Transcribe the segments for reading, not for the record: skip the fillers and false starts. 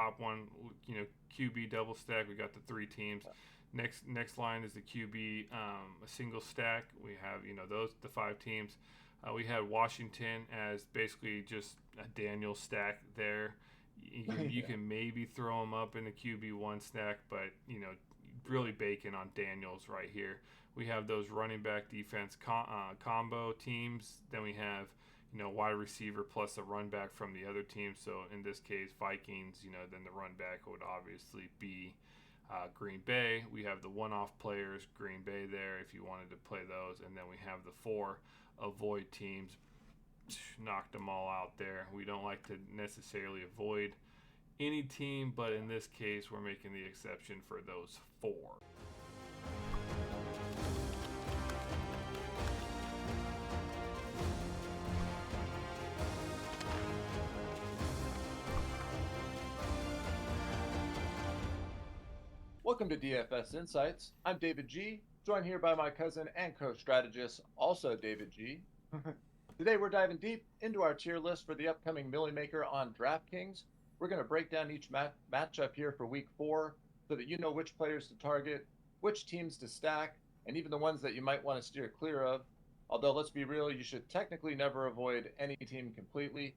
top one, QB double stack. We got the three teams. Next line is the QB, a single stack. We have those the five teams. We had Washington as basically just a Daniel stack there. You can maybe throw them up in the QB one stack, but really baking on Daniels right here. We have those running back defense combo teams. Then we have wide receiver plus a run back from the other team. So in this case, Vikings. Then the run back would obviously be Green Bay. We have the one-off players, Green Bay there, if you wanted to play those. And then we have the four avoid teams. Knocked them all out there. We don't like to necessarily avoid any team, but in this case, we're making the exception for those four. Welcome to DFS Insights. I'm David G, joined here by my cousin and co-strategist, also David G. Today we're diving deep into our tier list for the upcoming Milli Maker on DraftKings. We're going to break down each matchup here for week 4 so that you know which players to target, which teams to stack, and even the ones that you might want to steer clear of. Although, let's be real, you should technically never avoid any team completely.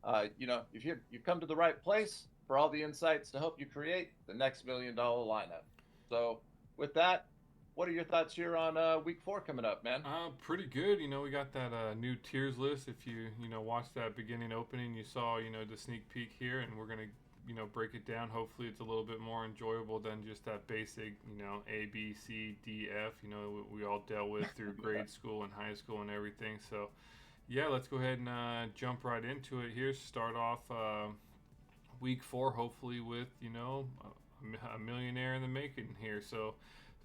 If you've come to the right place for all the insights to help you create the next $1 million lineup. So with that, what are your thoughts here on week 4 coming up, man? Pretty good. We got that new tiers list. If you watched that beginning opening, you saw the sneak peek here, and we're gonna break it down. Hopefully, it's a little bit more enjoyable than just that basic A B C D F. We all dealt with through grade school and high school and everything. So yeah, let's go ahead and jump right into it here. Start off week 4, hopefully with a millionaire in the making here. So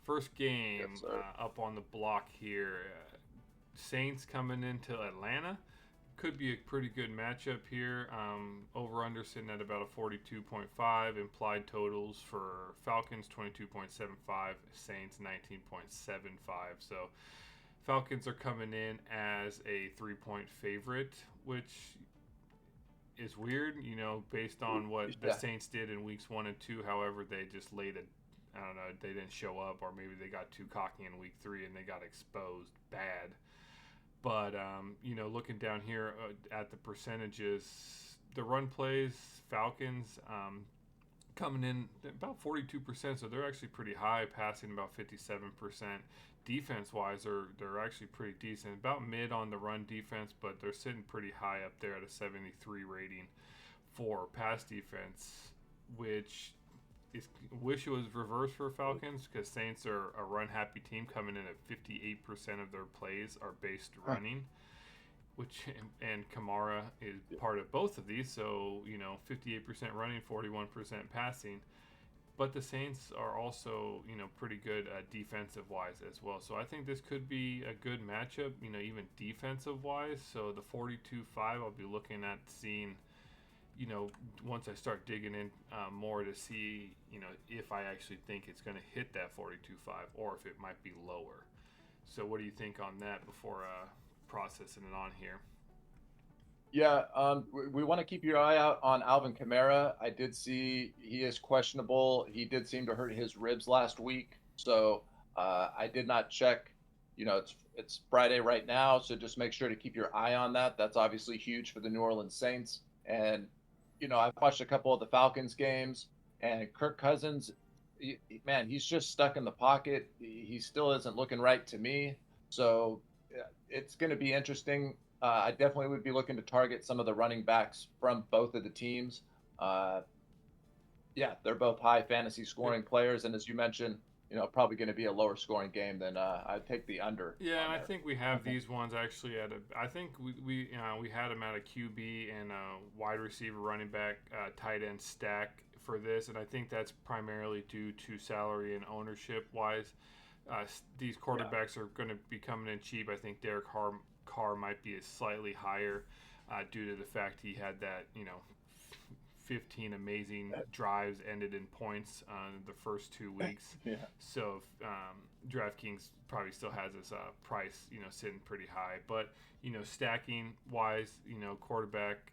first game up on the block here, Saints coming into Atlanta. Could be a pretty good matchup here. Over under sitting at about a 42.5. Implied totals for Falcons 22.75, Saints 19.75. So Falcons are coming in as a 3-point favorite, which is weird, based on what the Saints did in weeks 1 and 2. However, they just laid it. I don't know, they didn't show up, or maybe they got too cocky in week 3 and they got exposed bad. But, looking down here at the percentages, the run plays, Falcons coming in about 42%, so they're actually pretty high, passing about 57%. Defense-wise, they're actually pretty decent, about mid on the run defense, but they're sitting pretty high up there at a 73 rating for pass defense, which wish it was reversed for Falcons, because Saints are a run-happy team coming in at 58% of their plays are based running, and Kamara is part of both of these, so 58% running, 41% passing. But the Saints are also pretty good defensive-wise as well. So I think this could be a good matchup, even defensive-wise. So the 42-5, I'll be looking at seeing once I start digging in more to see, if I actually think it's going to hit that 42.5 or if it might be lower. So what do you think on that before processing it on here? Yeah, we want to keep your eye out on Alvin Kamara. I did see he is questionable. He did seem to hurt his ribs last week. So I did not check. It's Friday right now, so just make sure to keep your eye on that. That's obviously huge for the New Orleans Saints. And I've watched a couple of the Falcons games, and Kirk Cousins, man, he's just stuck in the pocket. He still isn't looking right to me. So it's going to be interesting. I definitely would be looking to target some of the running backs from both of the teams. They're both high fantasy scoring players, and as you mentioned, probably going to be a lower scoring game than I'd take the under. Yeah, and I think we have these ones actually I think we had them at a QB and a wide receiver, running back, tight end stack for this, and I think that's primarily due to salary and ownership wise. These quarterbacks are going to be coming in cheap. I think Derek Carr might be slightly higher due to the fact he had that 15 amazing drives ended in points the first 2 weeks. So DraftKings probably still has this price, sitting pretty high. But, stacking wise, quarterback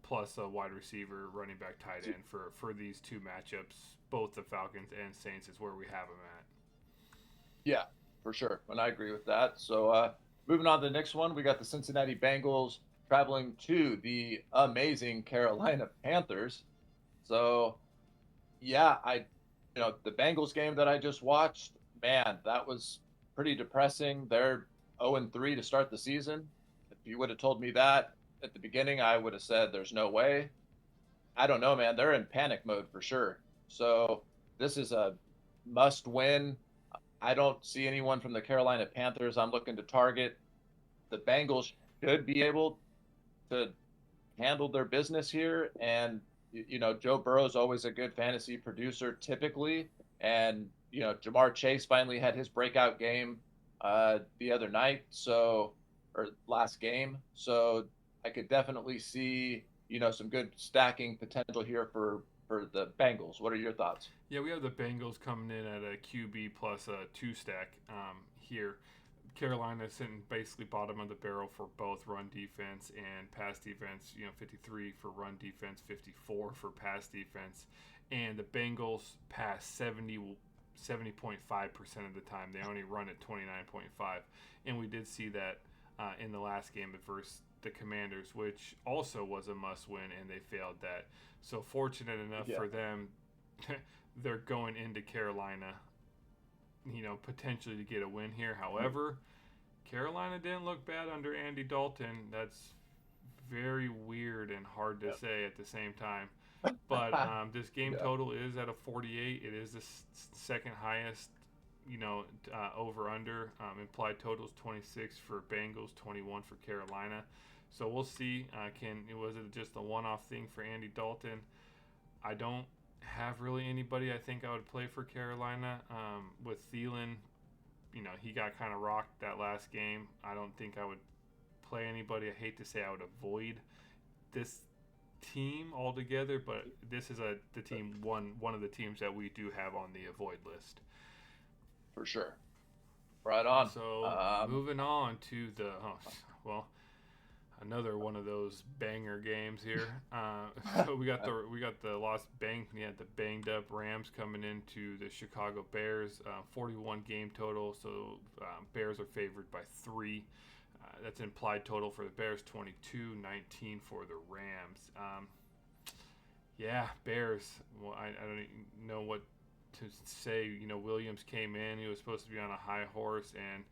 plus a wide receiver, running back, tight end for these two matchups. Both the Falcons and Saints is where we have them at. Yeah, for sure. And I agree with that. So moving on to the next one, we got the Cincinnati Bengals traveling to the amazing Carolina Panthers. So yeah, the Bengals game that I just watched, man, that was pretty depressing. They're 0-3 to start the season. If you would have told me that at the beginning, I would have said there's no way. I don't know, man. They're in panic mode for sure. So this is a must win. I don't see anyone from the Carolina Panthers I'm looking to target. The Bengals should be able to handle their business here. And, Joe Burrow is always a good fantasy producer typically. And, Jamar Chase finally had his breakout game the other night. Or last game. So I could definitely see, some good stacking potential here for the Bengals. What are your thoughts? Yeah, we have the Bengals coming in at a QB plus a two stack here. Carolina sitting basically bottom of the barrel for both run defense and pass defense. 53 for run defense, 54 for pass defense, and the Bengals pass 70.5% of the time. They only run at 29.5, and we did see that in the last game versus the Commanders, which also was a must-win, and they failed that. So fortunate enough for them, they're going into Carolina, potentially to get a win here. However, Carolina didn't look bad under Andy Dalton. That's very weird and hard to say at the same time. But this game total is at a 48. It is the second highest, over under. Implied total is 26 for Bengals, 21 for Carolina. So we'll see. Was it just a one-off thing for Andy Dalton? I don't have really anybody I think I would play for Carolina. With Thielen, he got kind of rocked that last game. I don't think I would play anybody. I hate to say I would avoid this team altogether, but this is the team one of the teams that we do have on the avoid list. For sure. Right on. So moving on to another one of those banger games here. So we got the banged up Rams coming into the Chicago Bears. 41 game total. So Bears are favored by 3. That's implied total for the Bears, 22, 19 for the Rams. Bears. Well, I don't even know what to say. Williams came in. He was supposed to be on a high horse, and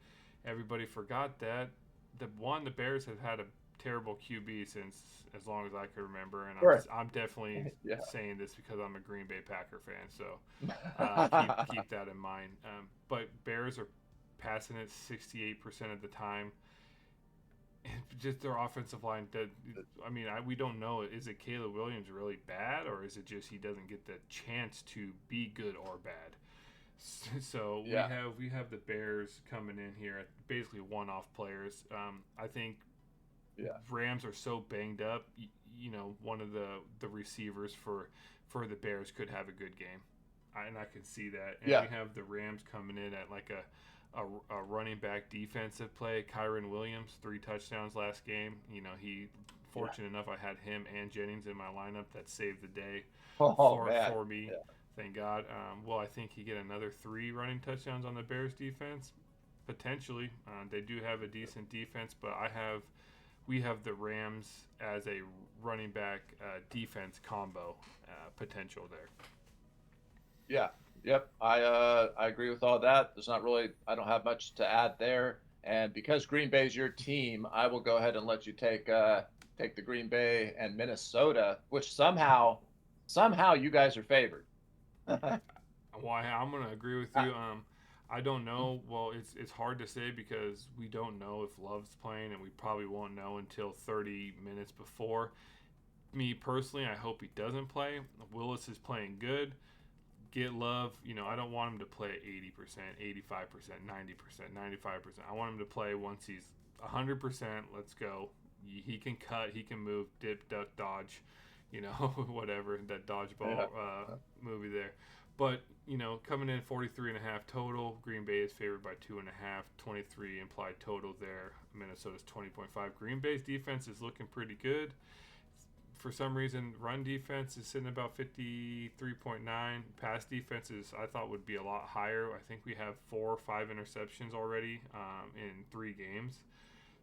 everybody forgot that. The Bears have had a terrible QB since as long as I can remember, and I'm definitely saying this because I'm a Green Bay Packer fan, so keep that in mind. But Bears are passing it 68% of the time. Just their offensive line. We don't know. Is it Caleb Williams really bad, or is it just he doesn't get the chance to be good or bad? So we have the Bears coming in here at basically one-off players. I think Rams are so banged up. One of the receivers for the Bears could have a good game, and I can see that. And we have the Rams coming in at like a running back defensive play. Kyron Williams, 3 touchdowns last game. He fortunate enough I had him and Jennings in my lineup. That saved the day for me. Yeah. Thank God. Will I think he get another 3 running touchdowns on the Bears defense? Potentially. They do have a decent defense, but we have the Rams as a running back defense combo potential there. Yeah. Yep, I agree with all that. I don't have much to add there. And because Green Bay is your team, I will go ahead and let you take the Green Bay and Minnesota, which somehow you guys are favored. Why? I'm gonna agree with you. I don't know. Well, it's hard to say because we don't know if Love's playing, and we probably won't know until 30 minutes before. Me personally, I hope he doesn't play. Willis is playing good. Get Love, I don't want him to play 80%, 85%, 90%, 95%. I want him to play once he's 100%. Let's go. He can cut, he can move, dip, duck, dodge, whatever, that dodgeball movie there. But, coming in 43.5 total, Green Bay is favored by 2.5, 23 implied total there. Minnesota's 20.5. Green Bay's defense is looking pretty good. for some reason, run defense is sitting about 53.9. Pass defenses I thought would be a lot higher. I think we have 4 or 5 interceptions already in 3 games.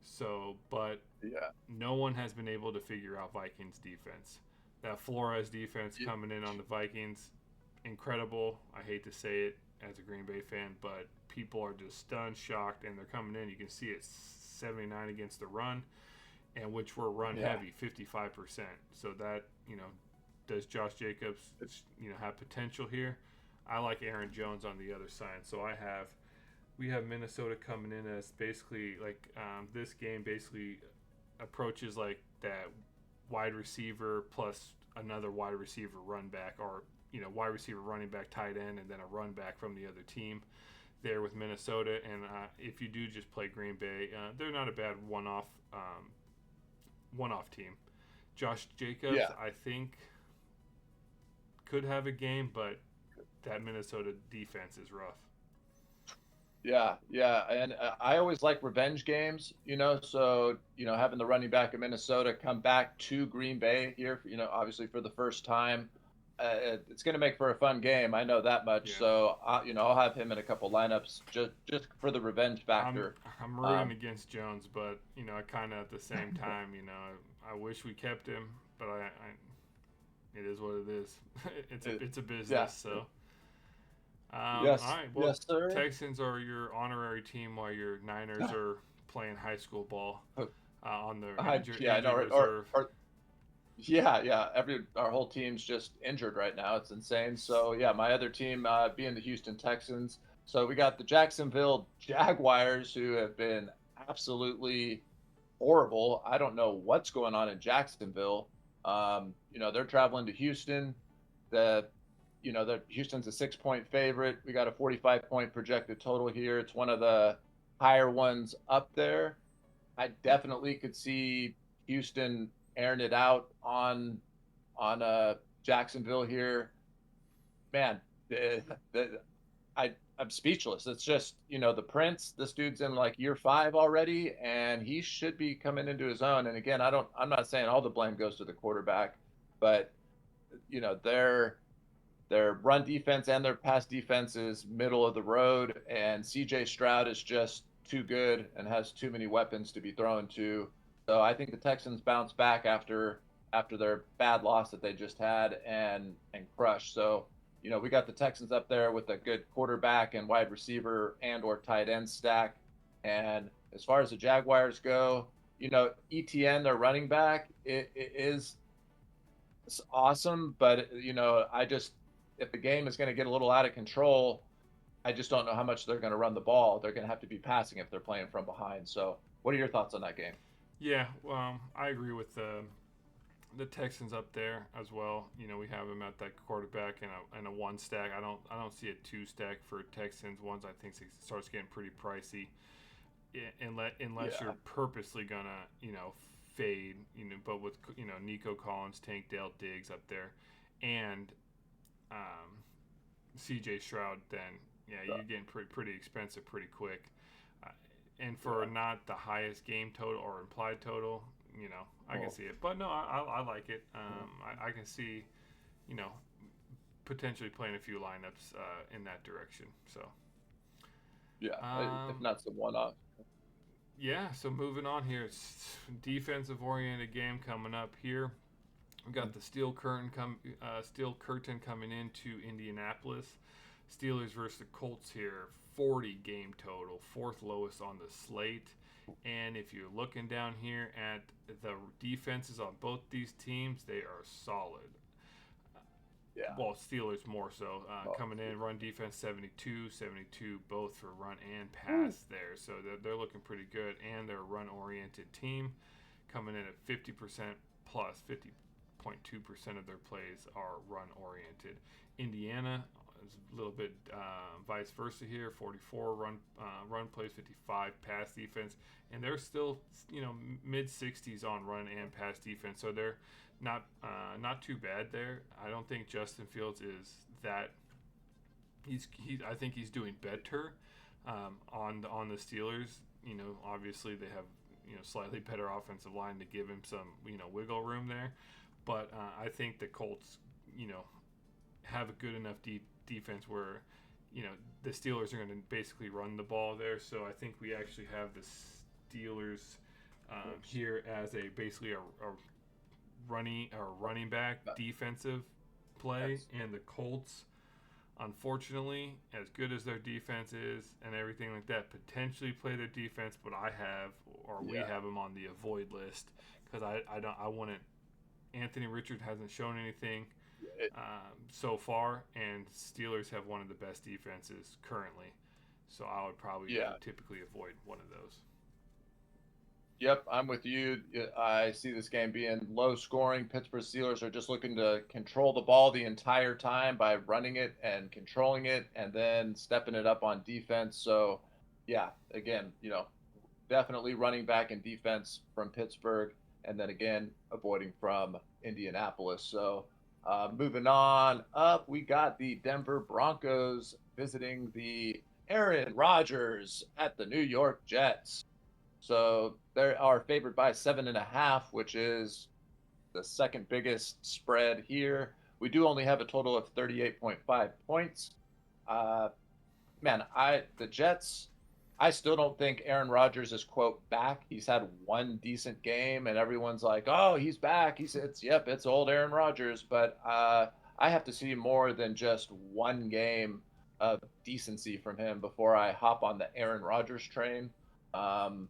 So, but Yeah. no one has been able to figure out Vikings defense. That Flores defense Yeah. coming in on the Vikings, incredible. I hate to say it as a Green Bay fan, but people are just stunned, shocked, and they're coming in. You can see it's 79 against the run, and which were run Yeah. heavy, 55%. So that, does Josh Jacobs, have potential here? I like Aaron Jones on the other side. So we have Minnesota coming in as basically like this game basically approaches like that wide receiver plus another wide receiver run back, or wide receiver running back tight end, and then a run back from the other team there with Minnesota. And if you do just play Green Bay, they're not a bad one-off team. Josh Jacobs, Yeah. I think, could have a game, but that Minnesota defense is rough. Yeah, yeah, and I always like revenge games, so having the running back of Minnesota come back to Green Bay here, obviously for the first time, it's going to make for a fun game. I know that much. Yeah. So I'll have him in a couple lineups just for the revenge factor. I'm rooting against Jones, but I kind of at the same time, I wish we kept him, but I it is what it is. It's a business, Yeah. So. Yes. All right. Well, Yes, sir. Texans are your honorary team while your Niners are playing high school ball on the injured reserve. Yeah. Our whole team's just injured right now. It's insane. So yeah, my other team being the Houston Texans. So we got the Jacksonville Jaguars, who have been absolutely horrible. I don't know what's going on in Jacksonville. They're traveling to Houston. Houston's a 6-point favorite. We got a 45-point projected total here. It's one of the higher ones up there. I definitely could see Houston airing it out on Jacksonville here. Man, I'm speechless. It's just the Prince. This dude's in like year 5 already, and he should be coming into his own. And again, I'm not saying all the blame goes to the quarterback, but their run defense and their pass defense is middle of the road, and CJ Stroud is just too good and has too many weapons to be thrown to. So I think the Texans bounce back after their bad loss that they just had and crush. So, we got the Texans up there with a good quarterback and wide receiver and or tight end stack. And as far as the Jaguars go, ETN, their running back, it's awesome, but if the game is going to get a little out of control, I just don't know how much they're going to run the ball. They're going to have to be passing if they're playing from behind. So what are your thoughts on that game? Yeah, well, I agree with the Texans up there as well. We have them at that quarterback and a 1 stack. I don't see a 2 stack for Texans. Ones I think it starts getting pretty pricey, unless you're purposely gonna fade. But with Nico Collins, Tank Dale Diggs up there, and CJ Stroud, then you're getting pretty expensive pretty quick. And for not the highest game total or implied total, I can see it. But no, I like it. I can see, potentially playing a few lineups in that direction. So. Yeah, if not some one-off. Yeah, so moving on here, it's defensive-oriented game coming up here. We got the Steel Curtain coming into Indianapolis. Steelers versus the Colts here. 40 game total, 4th lowest on the slate. And if you're looking down here at the defenses on both these teams, they are solid. Yeah. Well, Steelers more so. Coming in, run defense 72, both for run and pass there. So they're looking pretty good. And they're a run-oriented team. Coming in at 50% plus, 50.2% of their plays are run-oriented. Indiana is a little bit vice versa here. 44 run plays, 55 pass defense, and they're still mid 60s on run and pass defense. So they're not too bad there. I don't think Justin Fields is that. I think he's doing better on the Steelers. Obviously they have slightly better offensive line to give him some wiggle room there. but I think the Colts, you know, have a good enough defense where, you know, the Steelers are going to basically run the ball there. So I think we actually have the Steelers here as a basically a running back defensive play, Yes. and the Colts, unfortunately, as good as their defense is and everything like that, potentially play their defense, but we Yeah. have them on the avoid list because I wouldn't. Anthony Richard hasn't shown anything It, so far, and Steelers have one of the best defenses currently, so I would probably yeah. typically avoid one of those. Yep, I'm with you. I see this game being low scoring. Pittsburgh Steelers are just looking to control the ball the entire time by running it and controlling it and then stepping it up on defense. So, yeah, again, definitely running back and defense from Pittsburgh, and then again, avoiding from Indianapolis. So, moving on up, we got the Denver Broncos visiting the Aaron Rodgers at the New York Jets. So they are favored by 7.5, which is the second biggest spread here. We do only have a total of 38.5 points. Uh, Man, the Jets. I still don't think Aaron Rodgers is quote back. He's had one decent game, and everyone's like, "Oh, he's back." Yep, it's old Aaron Rodgers." But I have to see more than just one game of decency from him before I hop on the Aaron Rodgers train. Um,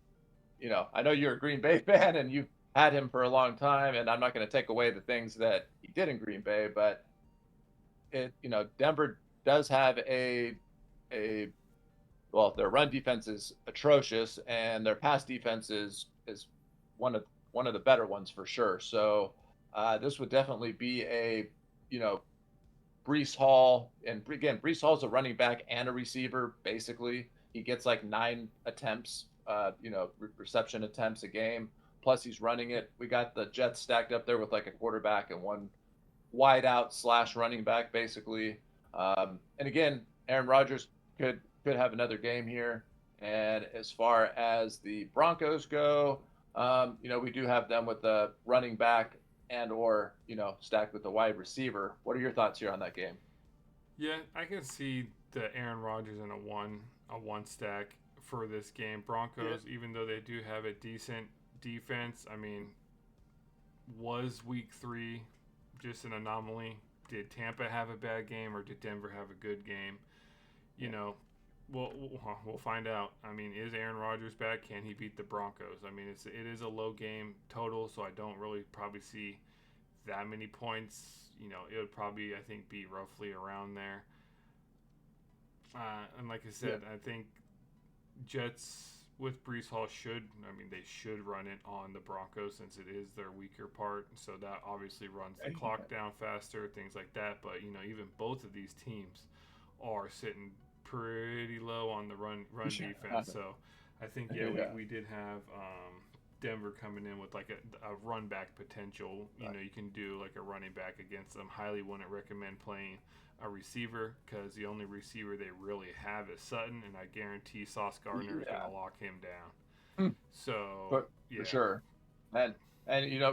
I know you're a Green Bay fan and you've had him for a long time, and I'm not going to take away the things that he did in Green Bay, but Denver does have a well, their run defense is atrocious, and their pass defense is one of the better ones for sure. So this would definitely be a you know Brees Hall, and again, Brees Hall's a running back and a receiver. Basically, he gets like 9 attempts, reception attempts a game. Plus, he's running it. We got the Jets stacked up there with like a quarterback and one wide out slash running back, basically. And again, Aaron Rodgers could have another game here. And as far as the Broncos go, we do have them with the running back and or stacked with the wide receiver. What are your thoughts here on that game? Yeah, I can see the Aaron Rodgers in a one stack for this game. Yeah. Broncos, even though they do have a decent defense, I mean, was week 3 just an anomaly? Did Tampa have a bad game or did Denver have a good game? You know, we'll find out. I mean, is Aaron Rodgers back? Can he beat the Broncos? I mean, it is a low game total, so I don't really probably see that many points. It would probably, I think, be roughly around there. And like I Yeah. said, I think Jets with Brees Hall they should run it on the Broncos since it is their weaker part. So that obviously runs the clock down faster, things like that. But, even both of these teams are sitting pretty low on the run defense. So I think, yeah, Yeah. we did have Denver coming in with like a run back potential. You can do like a running back against them. Highly wouldn't recommend playing a receiver because the only receiver they really have is Sutton, and I guarantee Sauce Gardner is going Yeah. to lock him down. Hmm. So But for yeah, sure. And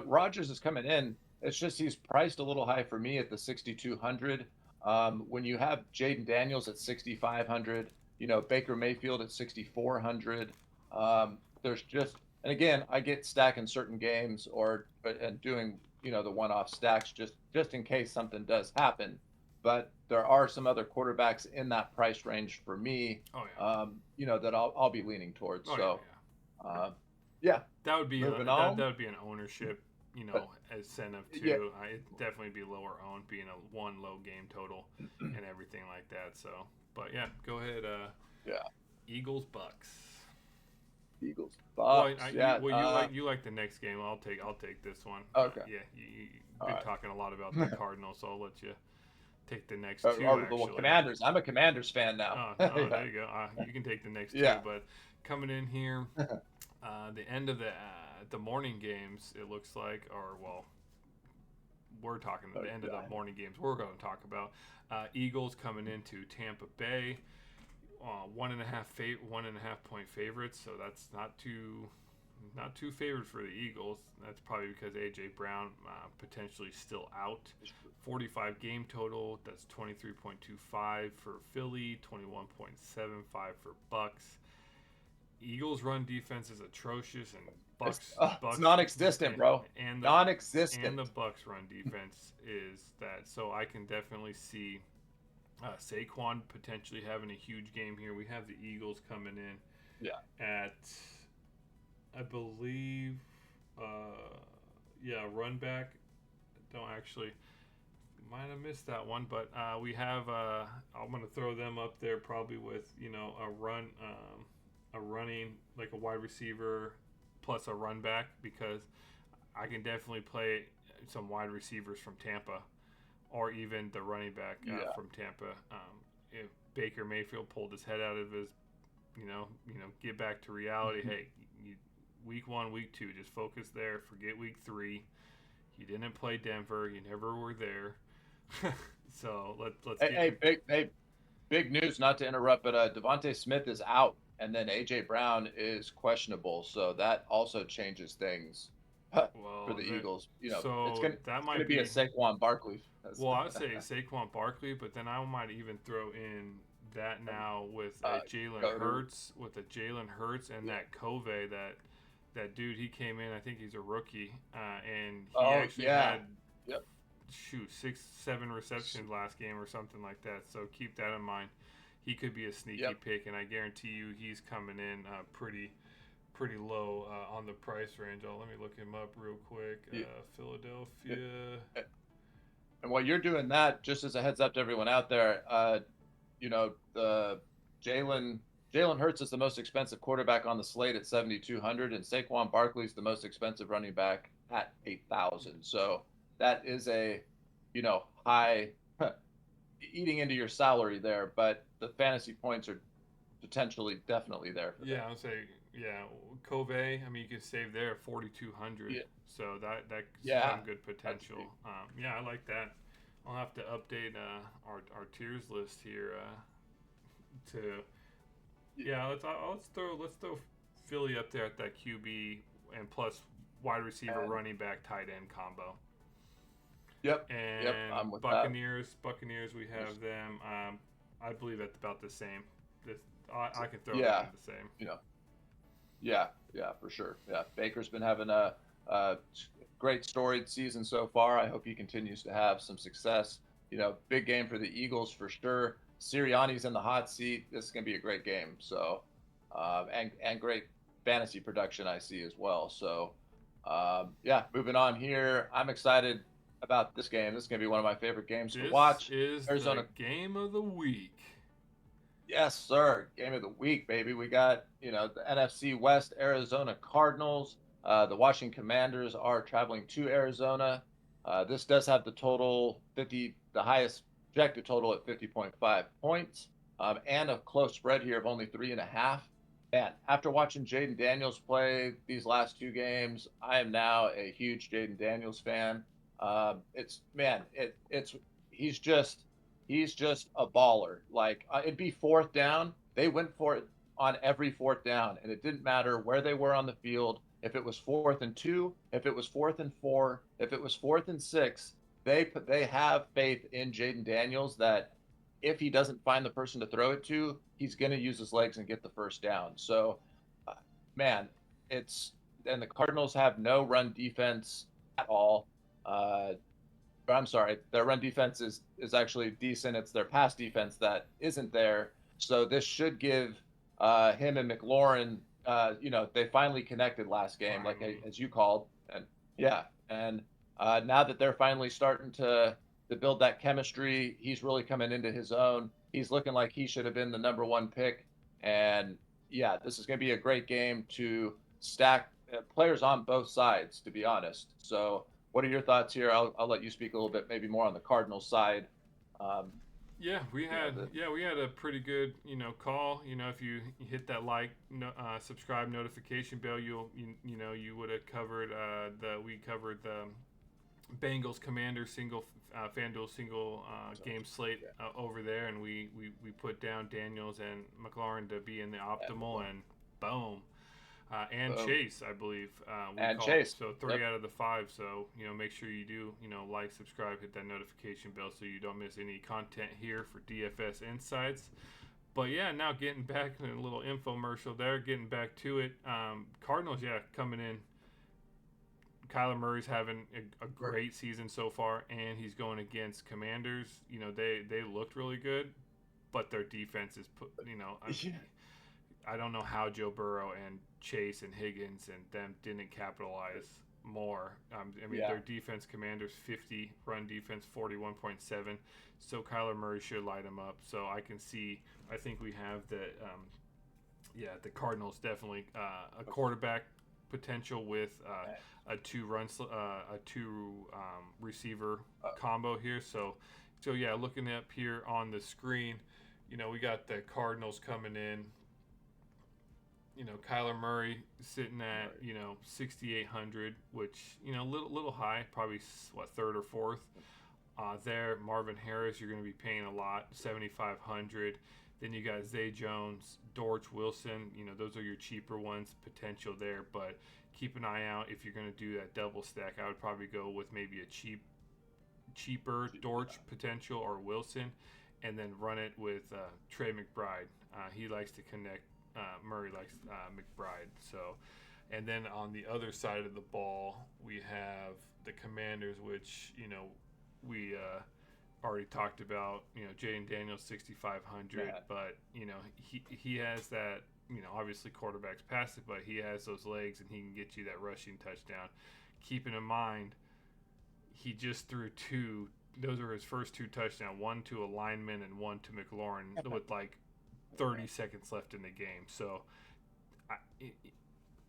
Rogers is coming in. It's just he's priced a little high for me at the 6,200. When you have Jaden Daniels at 6,500, Baker Mayfield at 6,400. There's just, and again, I get stacking certain games and doing the one-off stacks just in case something does happen. But there are some other quarterbacks in that price range for me, oh yeah, that I'll be leaning towards. oh yeah, So, yeah. yeah, That would be moving that on. would be an ownership, But incentive yeah, too. It'd definitely be lower owned, being a one low game total and everything like that. So, but yeah, go ahead. yeah, Eagles Bucks. Eagles, Well, Bucks. Yeah. you like the next game. I'll take this one. Okay. Yeah, you've All been right. talking a lot about the Cardinals, so I'll let you take the next two Well, actually. Commanders. I'm a Commanders fan now. Oh, Yeah. there you go. You can take the next two, Yeah. but coming in here, the end of the morning games, it looks like, or well, we're talking Oh, the end of the God. morning games. We're going to talk about Eagles coming into Tampa Bay, 1.5 point favorites. So that's not too favored for the Eagles. That's probably because A.J. Brown potentially still out. 45 game total. That's 23.25 for Philly, 21.75 for Bucks. Eagles' run defense is atrocious, and It's non-existent, bro. And Non-existent. the Bucks' run defense is that. So I can definitely see Saquon potentially having a huge game here. We have the Eagles coming in at, I believe, run back. Don't actually, might have missed that one, but we have. I'm gonna throw them up there probably with a running like a wide receiver plus a run back, because I can definitely play some wide receivers from Tampa, or even the running back from Tampa. If Baker Mayfield pulled his head out of his, get back to reality. Hey, week 1, week 2, just focus there. Forget week 3. You didn't play Denver. You never were there. So let's. Big news. Not to interrupt, but Devontae Smith is out, and then AJ Brown is questionable. So that also changes things for the Eagles. So it's going to be a Saquon Barkley. Well, I would say Saquon Barkley, but then I might even throw in that now with a Jalen Hurts, and that Covey, that dude. He came in. I think he's a rookie, and he had 6-7 receptions last game or something like that. So keep that in mind. He could be a sneaky pick, and I guarantee you he's coming in pretty low on the price range. Let me look him up real quick. Philadelphia. And while you're doing that, just as a heads up to everyone out there, the Jalen Hurts is the most expensive quarterback on the slate at 7,200, and Saquon Barkley is the most expensive running back at 8,000. So that is a, high eating into your salary there, but the fantasy points are definitely there. I would say, Covey. I mean, you can save there 4,200. Yeah. So that's some good potential. I like that. I'll have to update our tiers list here let's throw Philly up there at that QB and plus wide receiver, running back, tight end combo. And I'm with Buccaneers. That. Buccaneers, we have them. I believe at about the same. I can throw them at the same. For sure. Yeah, Baker's been having a great storied season so far. I hope he continues to have some success. Big game for the Eagles for sure. Sirianni's in the hot seat. This is going to be a great game. So, and great fantasy production I see as well. So, moving on here. I'm excited about this game. This is going to be one of my favorite games to watch. This is Arizona the game of the week. Yes, sir. Game of the week, baby. We got, the NFC West, Arizona Cardinals. The Washington Commanders are traveling to Arizona. This does have the total the highest projected total at 50.5 points, and a close spread here of only 3.5. And after watching Jaden Daniels play these last 2 games, I am now a huge Jaden Daniels fan. He's just a baller. Like it'd be 4th down, they went for it on every 4th down, and it didn't matter where they were on the field. If it was 4th and 2, if it was 4th and 4, if it was 4th and 6, they have faith in Jaden Daniels that if he doesn't find the person to throw it to, he's going to use his legs and get the first down. So, and the Cardinals have no run defense at all. I'm sorry, their run defense is actually decent. It's their pass defense that isn't there. So this should give him and McLaurin, they finally connected last game, like as you called, and now that they're finally starting to build that chemistry, he's really coming into his own. He's looking like he should have been the number 1 pick, and this is going to be a great game to stack players on both sides, to be honest. So, what are your thoughts here? I'll let you speak a little bit, maybe more on the Cardinals side. We had a pretty good, call. If you hit that subscribe notification bell, you would have covered we covered the Bengals Commander FanDuel single game slate over there, and we put down Daniels and McLaurin to be in the optimal, and boom. And Boom. Chase, I believe we And called. Chase. So three Yep. out of the five. So make sure you do like, subscribe, hit that notification bell so you don't miss any content here for DFS Insights. But yeah, now getting back in a little infomercial there, getting back to it. Cardinals, yeah, coming in. Kyler Murray's having a great season so far, and he's going against Commanders. They looked really good, but their defense is I don't know how Joe Burrow and Chase and Higgins and them didn't capitalize more. Yeah. Their defense, Commanders 50, run defense 41.7. So Kyler Murray should light them up. So I can see. I think we have the Cardinals definitely a quarterback potential with a two receiver combo here. So yeah, looking up here on the screen, we got the Cardinals coming in. Kyler Murray sitting at 6,800, which little high, probably third or fourth. There, Marvin Harris, you're going to be paying a lot, 7,500. Then you got Zay Jones, Dortch Wilson. Those are your cheaper ones, potential there. But keep an eye out if you're going to do that double stack. I would probably go with maybe a cheaper Dortch potential or Wilson, and then run it with Trey McBride. He likes to connect. Murray likes McBride. So, and then on the other side of the ball, we have the Commanders, which we already talked about. Jaden Daniels 6,500, Yeah. but he has that. Obviously quarterbacks pass it, but he has those legs and he can get you that rushing touchdown. Keeping in mind, he just threw two. Those are his first two touchdowns. One to a lineman and one to McLaurin with like 30 seconds left in the game. So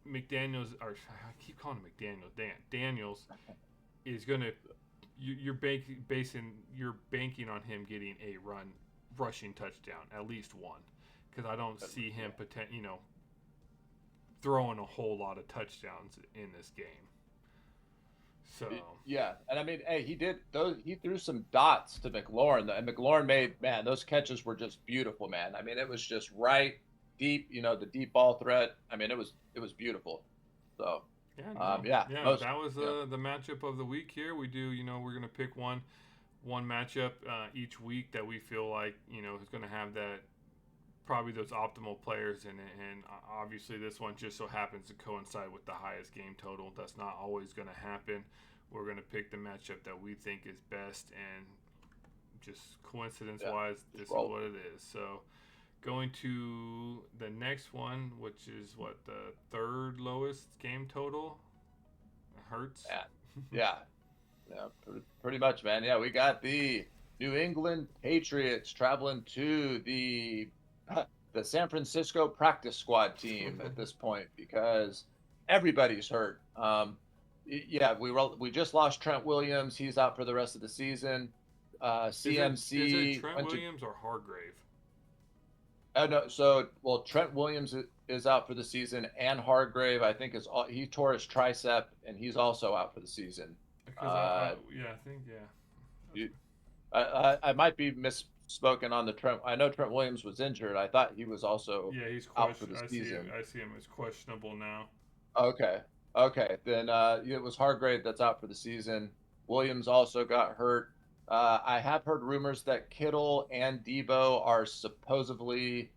McDaniels, or I keep calling him McDaniels, Daniels is going to, you're banking on him getting a rushing touchdown, at least one, because I don't see him throwing a whole lot of touchdowns in this game. So yeah, and I mean, hey, he threw some dots to McLaurin, and McLaurin made, man, those catches were just beautiful, man. I mean, it was just right deep, the deep ball threat. I mean, it was beautiful. So that was the matchup of the week here. We do, we're gonna pick one matchup each week that we feel like is gonna have that, probably those optimal players in it, and obviously this one just so happens to coincide with the highest game total. That's not always going to happen. We're going to pick the matchup that we think is best, and just coincidence-wise, this is what it is. So going to the next one, which is the third lowest game total. It hurts. Yeah, pretty much, man. Yeah, we got the New England Patriots traveling to the San Francisco practice squad team at this point because everybody's hurt. We just lost Trent Williams. He's out for the rest of the season. CMC. Is it Trent Williams or Hargrave? No, Trent Williams is out for the season, and Hargrave, I think, he tore his tricep, and he's also out for the season. I think. I might be misspoken on the Trent. I know Trent Williams was injured. I thought he was also he's out for the season. I see him as questionable now. Okay. Then it was Hargrave that's out for the season. Williams also got hurt. I have heard rumors that Kittle and Debo are supposedly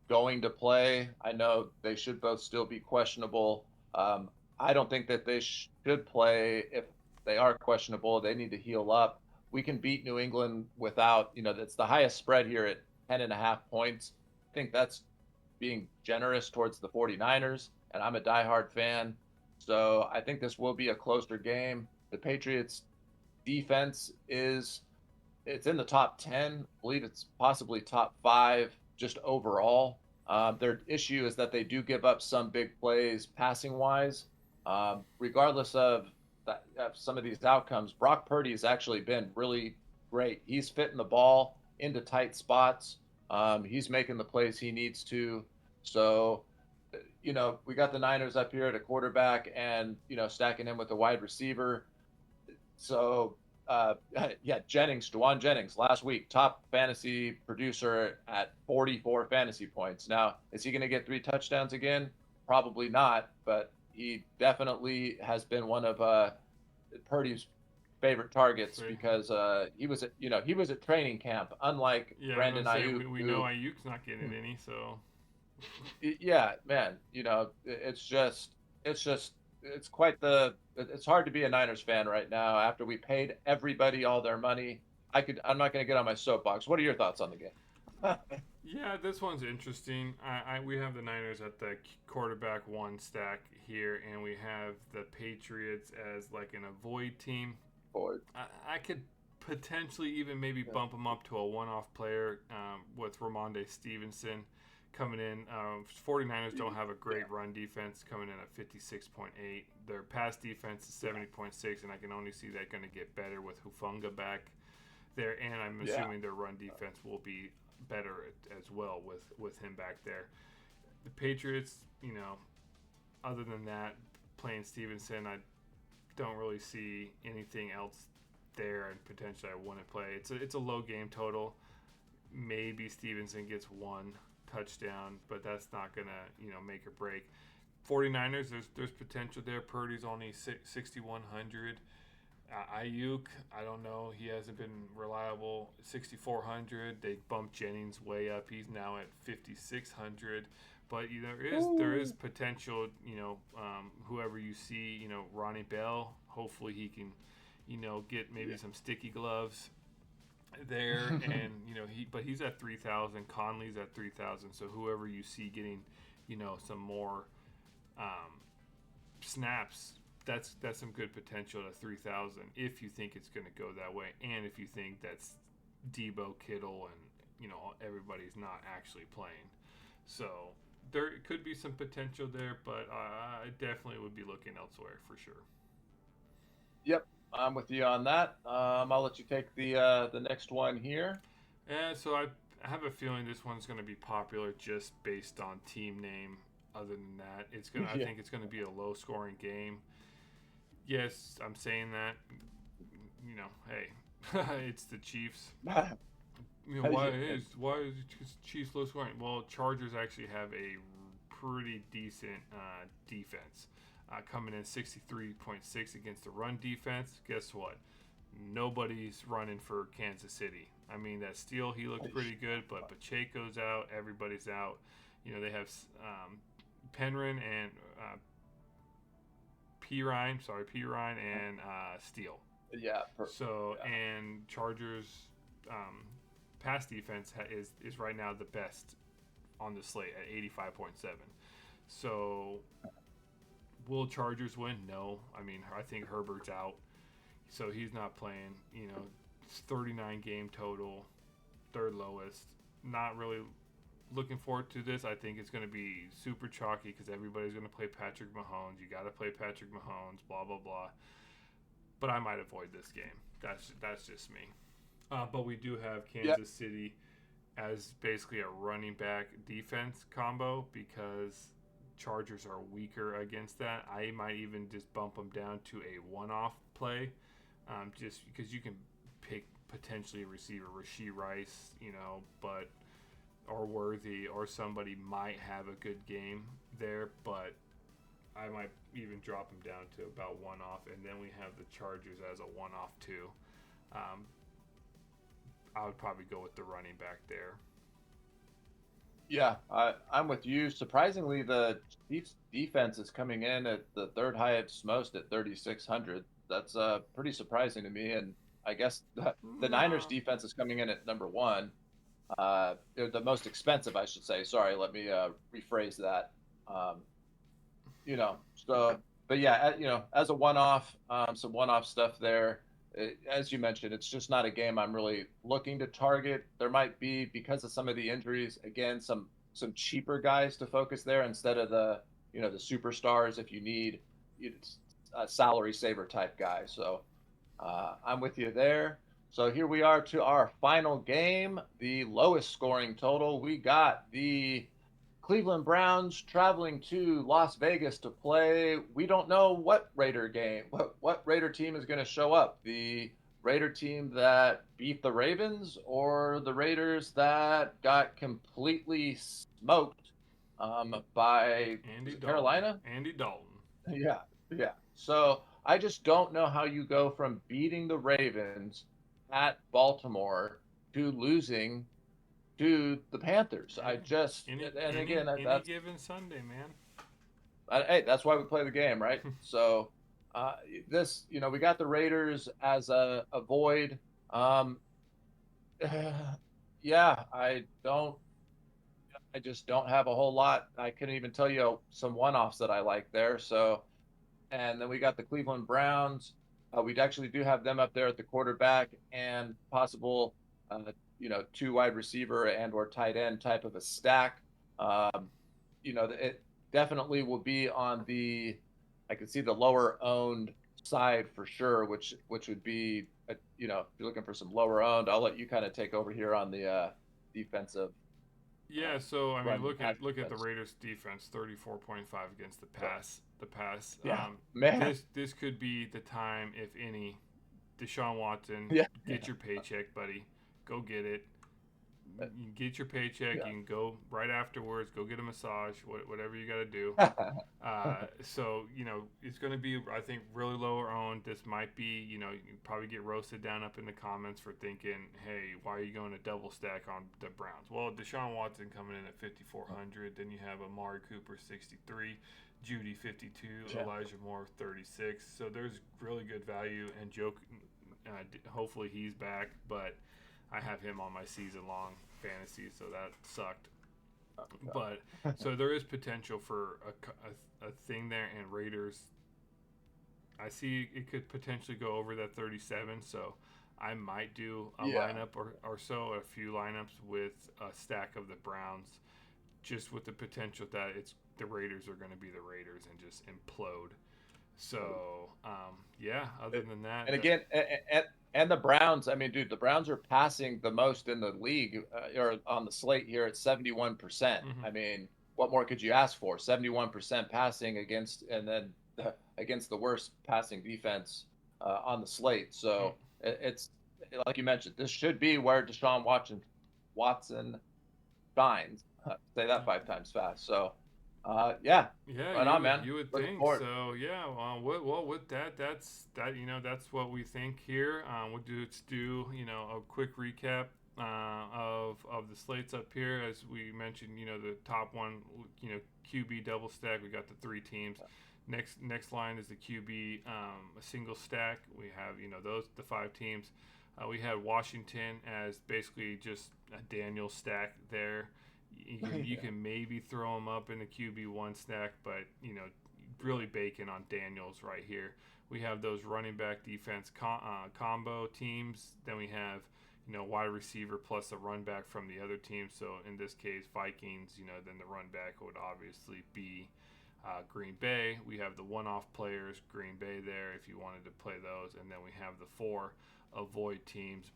going to play. I know they should both still be questionable. I don't think that they should play if they are questionable. They need to heal up. We can beat New England without, that's the highest spread here at 10.5 points. I think that's being generous towards the 49ers, and I'm a diehard fan. So I think this will be a closer game. The Patriots defense it's in the top 10. I believe it's possibly top 5 just overall. Their issue is that they do give up some big plays passing wise. Regardless of some of these outcomes, Brock Purdy has actually been really great. He's fitting the ball into tight spots. He's making the plays he needs to. So, we got the Niners up here at a quarterback and, stacking him with a wide receiver. So, Dwan Jennings last week, top fantasy producer at 44 fantasy points. Now, is he going to get 3 touchdowns again? probably not, but he definitely has been one of Purdy's favorite targets because he was at training camp, unlike Yeah, I was Brandon gonna say Ayuk, we know who Ayuk's not getting any, so yeah, man, it's just it's quite the it's hard to be a Niners fan right now after we paid everybody all their money. I'm not going to get on my soapbox. What are your thoughts on the game? yeah, this one's interesting. We have the Niners at the quarterback one stack here, and we have the Patriots as like an avoid team. Boy, I could potentially even maybe yeah, bump him up to a one-off player with Ramondre Stevenson coming in. 49ers don't have a yeah, great run defense coming in at 56.8. Their pass defense is 70.6, and I can only see that going to get better with Hufunga back there, and I'm yeah, assuming their run defense will be better as well with him back there. The Patriots, other than that, playing Stevenson, I don't really see anything else there, and potentially I wouldn't play. It's a low game total. Maybe Stevenson gets one touchdown, but that's not gonna make or break. 49ers, there's potential there. Purdy's only 6,100. Ayuk, I don't know. He hasn't been reliable. 6,400. They bumped Jennings way up. He's now at 5,600. But there is potential. Whoever you see, Ronnie Bell. Hopefully he can, get maybe some sticky gloves there, and he's at 3,000. Conley's at 3,000. So whoever you see getting, some more snaps, that's some good potential at 3,000 if you think it's going to go that way, and if you think that's Debo, Kittle, and everybody's not actually playing. So there could be some potential there, but I definitely would be looking elsewhere for sure. yep, I'm with you on that. I'll let you take the next one here. And so I have a feeling this one's going to be popular just based on team name. Other than that, I Yeah, think it's going to be a low scoring game. Yes, I'm saying that. Hey, it's the Chiefs. yeah, Why is Chiefs low scoring? Well, Chargers actually have a pretty decent defense, coming in 63.6 against the run defense. Guess what? Nobody's running for Kansas City. I mean, that Steele, he looked pretty good, but Pacheco's out. Everybody's out. They have Penryn and Pirine and Steele. yeah, So, yeah, and Chargers pass defense is right now the best on the slate at 85.7. So, will Chargers win? No. I mean, I think Herbert's out, so he's not playing. It's 39 game total, third lowest. Not really looking forward to this. I think it's going to be super chalky because everybody's going to play Patrick Mahomes. You got to play Patrick Mahomes, blah, blah, blah. But I might avoid this game. That's just me. But we do have yeah, Kansas City as basically a running back defense combo because Chargers are weaker against that. I might even just bump them down to a one-off play, just because you can pick potentially a receiver, Rashee Rice, but or Worthy or somebody might have a good game there, but I might even drop them down to about one-off, and then we have the Chargers as a one-off too. Um, I would probably go with the running back there. yeah. I'm with you. Surprisingly, the Chiefs defense is coming in at the third highest most at 3,600. That's pretty surprising to me, and I guess the Niners No. defense is coming in at number one. The most expensive, I should say. Sorry, let me rephrase that. Um, so, but yeah, as a one-off, some one-off stuff there. As you mentioned, it's just not a game I'm really looking to target. There might be, because of some of the injuries, again, some cheaper guys to focus there instead of the superstars if you need a salary saver type guy. So I'm with you there. So here we are to our final game, the lowest scoring total. We got the Cleveland Browns traveling to Las Vegas to play. We don't know what Raider game, what Raider team is going to show up. The Raider team that beat the Ravens or the Raiders that got completely smoked by was Andy it Dalton. Carolina? Andy Dalton. Yeah, yeah. So I just don't know how you go from beating the Ravens at Baltimore to losing to the Panthers. I Hey, just and again any that's given Sunday, man. hey, that's why we play the game, right? So uh, this, we got the Raiders as a void. Um, yeah, I just don't have a whole lot. I couldn't even tell you some one-offs that I like there. So, and then we got the Cleveland Browns. We actually do have them up there at the quarterback and possible, two wide receiver and or tight end type of a stack. Um, it definitely will be on I can see the lower owned side for sure, which would be, if you're looking for some lower owned, I'll let you kind of take over here on the defensive Yeah, so I mean, run pass look at the defense. Raiders' defense, 34.5 against the So, pass. The pass. yeah, man, This could be the time, if any. Deshaun Watson, yeah, get your paycheck, buddy. Go get it. You get your paycheck. You yeah. can go right afterwards. Go get a massage. Whatever you got to do. So it's going to be, I think, really lower owned. This might be, you probably get roasted down up in the comments for thinking, hey, why are you going to double stack on the Browns? Well, Deshaun Watson coming in at 5,400. Then you have Amari Cooper 63, Judy 52, Yeah. Elijah Moore 36. So there's really good value, and hopefully he's back, but I have him on my season long fantasy, so that sucked. But so there is potential for a thing there, and Raiders. I see it could potentially go over that 37, so I might do a Yeah. lineup or so, a few lineups with a stack of the Browns, just with the potential that the Raiders are going to be the Raiders and just implode. So yeah, other than And that, again, and the Browns. I mean, dude, the Browns are passing the most in the league, or on the slate here at 71%. mhm. I mean, what more could you ask for? 71% passing against, and then against the worst passing defense on the slate. Mm. So it's like you mentioned, this should be where Deshaun Watson shines. Say that five times fast. So, yeah, Yeah, right on, man. you would Looking think forward. so. Yeah. With that, that's what we think here. Let's do a quick recap of the slates up here. As we mentioned, the top one, QB double stack. We got the three teams. Next line is the QB a single stack. We have those the five teams. We had Washington as basically just a Daniel stack there. You Yeah. can maybe throw him up in the QB1 stack, but really baking on Daniels right here. We have those running back defense combo teams. Then we have wide receiver plus a run back from the other team. So in this case, Vikings. Then the run back would obviously be Green Bay. We have the one-off players, Green Bay there if you wanted to play those, and then we have the four avoid teams.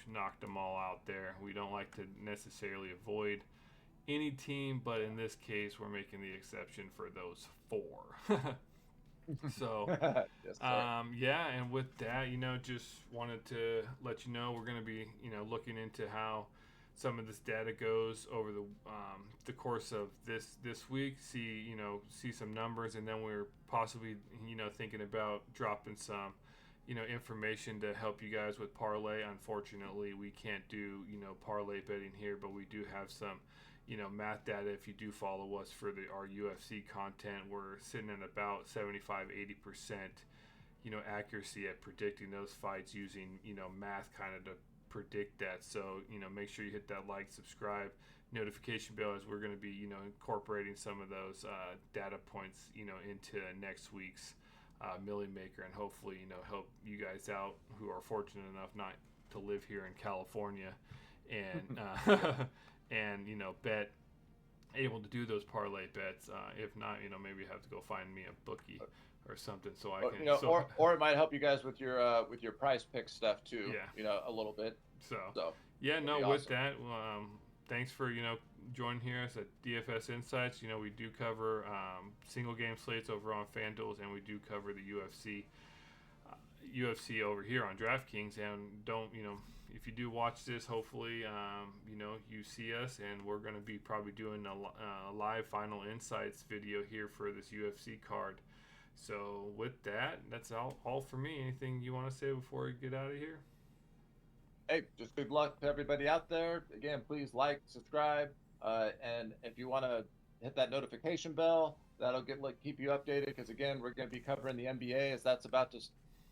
Knocked them all out there. We don't like to necessarily avoid any team, but in this case, we're making the exception for those four. So, Yes, sir. yeah, and with that, just wanted to let you know we're going to be, looking into how some of this data goes over the course of this week. See some numbers, and then we're possibly, thinking about dropping some information to help you guys with parlay. Unfortunately, we can't do parlay betting here, but we do have some math data. If you do follow us for our UFC content, we're sitting at about 75-80% accuracy at predicting those fights using math kind of to predict that. So make sure you hit that like, subscribe, notification bell, as we're going to be incorporating some of those data points into next week's milli-maker, and hopefully help you guys out who are fortunate enough not to live here in California and and bet, able to do those parlay bets. If not, maybe you have to go find me a bookie or something so I can Or it might help you guys with your price pick stuff too. yeah. A little bit. So So yeah, that'd no, be with awesome. that, thanks for joining here us at DFS Insights. We do cover single game slates over on FanDuel, and we do cover the UFC over here on DraftKings. And don't if you do watch this, hopefully you see us, and we're going to be probably doing a live final insights video here for this UFC card. So with that, that's all for me. Anything you want to say before we get out of here? Hey, just good luck to everybody out there. Again, please like, subscribe, and if you want to hit that notification bell, that'll keep you updated. Because again, we're going to be covering the NBA as that's about to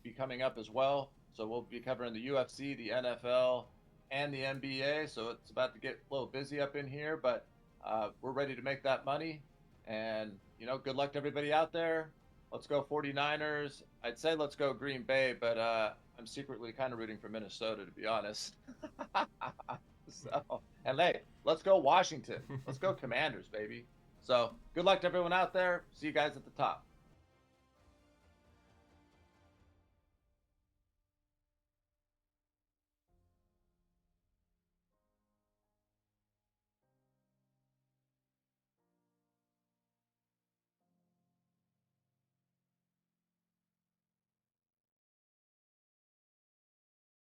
be coming up as well. So we'll be covering the UFC, the NFL, and the NBA. So it's about to get a little busy up in here, but we're ready to make that money. And good luck to everybody out there. Let's go 49ers. I'd say let's go Green Bay, but I'm secretly kind of rooting for Minnesota, to be honest. So, and hey, let's go Washington. Let's go Commanders, baby. So good luck to everyone out there. See you guys at the top.